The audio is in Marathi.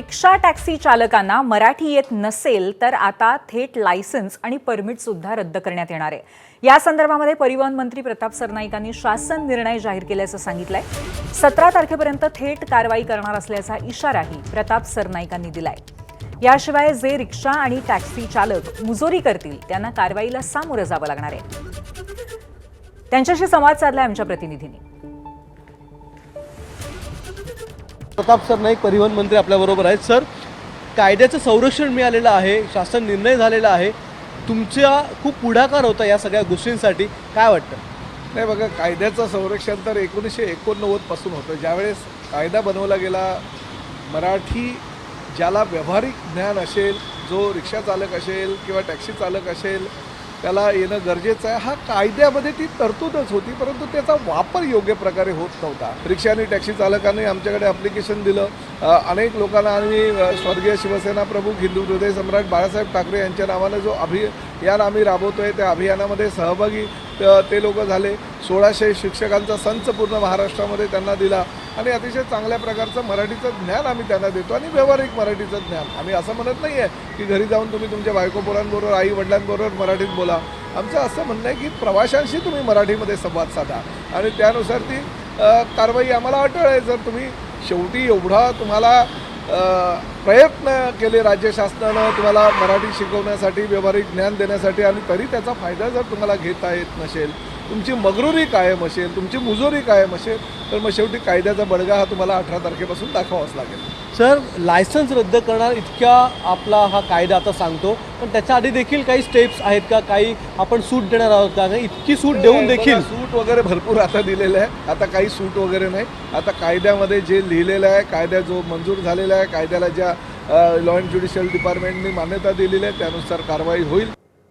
रिक्षा टॅक्सी चालकांना मराठी येत नसेल तर आता थेट लायसन्स आणि परमिट सुद्धा रद्द करण्यात येणार आहे। या संदर्भामध्ये परिवहन मंत्री प्रताप सरनाईकांनी शासन निर्णय जाहीर केल्याचं सांगितलंय। 17 तारखेपर्यंत थेट कारवाई करणार असल्याचा इशाराही प्रताप सरनाईकांनी दिलाय। याशिवाय जे रिक्षा आणि टॅक्सी चालक मुजोरी करतील त्यांना कारवाईला सामोरं जावं लागणार आहे। त्यांच्याशी संवाद साधलाय आमच्या प्रतिनिधींनी। प्रताप सरनाईक परिवहन मंत्री आपल्याबरोबर आहेत। सर, कायद्याचं संरक्षण मिळालेलं आहे, शासन निर्णय झालेला आहे, तुमचा खूप पुढाकार होता या सगळ्या गोष्टींसाठी, काय वाटतं? नाही बघा, कायद्याचं संरक्षण तर 1989 पासून होतं। ज्यावेळेस कायदा बनवला गेला, मराठी ज्याला व्यावहारिक ज्ञान असेल, जो रिक्षा चालक असेल किंवा टॅक्सी चालक असेल, त्याला येणं गरजेचं आहे। हा कायद्यामध्ये ती तरतूदच होती, परंतु त्याचा वापर योग्य प्रकारे होत नव्हता। रिक्षा आणि टॅक्सी चालकांनी आमच्याकडे ॲप्लिकेशन दिलं। अनेक लोकांना आम्ही स्वर्गीय शिवसेना प्रमुख हिंदू हृदय सम्राट बाळासाहेब ठाकरे यांच्या नावानं जो अभियान आम्ही राबवतोय, त्या अभियानामध्ये सहभागी ते लोक झाले। 1600 शिक्षकांचा संच पूर्ण महाराष्ट्रामध्ये त्यांना दिला आणि अतिशय चांगल्या प्रकारचं मराठीचं ज्ञान आम्ही त्यांना देतो आणि व्यावहारिक मराठीचं ज्ञान। आम्ही असं म्हणत नाही आहे की घरी जाऊन तुम्ही तुमच्या बायको पोरांबरोबर, आई वडिलांबरोबर मराठीत बोला। आमचं असं म्हणणं आहे की प्रवाशांशी तुम्ही मराठीमध्ये संवाद साधा आणि त्यानुसार ती कारवाई आम्हाला अटळ आहे। जर तुम्ही शेवटी एवढा तुम्हाला प्रयत्न केले राज्य शासनानं तुम्हाला मराठी शिकवण्यासाठी, व्यावहारिक ज्ञान देण्यासाठी, आणि तरी त्याचा फायदा जर तुम्हाला घेता येत नसेल, तुमची मगरुरी कायम असेल, तुमची मुजोरी कायम असेल, तर मग शेवटी कायद्याचा बडगा हा तुम्हाला 18 तारखेपासून दाखवावाच लागेल। सर, लायसन्स रद्द करणार इतक्या आपला हा कायदा आता सांगतो, पण त्याच्या आधी देखील काही स्टेप्स आहेत का? काही आपण सूट देणार आहोत का? इतकी सूट देऊन देखील सूट वगैरे भरपूर आता दिलेलं आहे। आता काही सूट वगैरे नाही। आता कायद्यामध्ये जे लिहिलेलं आहे, कायदा जो मंजूर झालेला आहे, कायद्याला ज्या लॉ अँड ज्युडिशियल डिपार्टमेंटनी मान्यता दिलेली आहे त्यानुसार कारवाई होईल।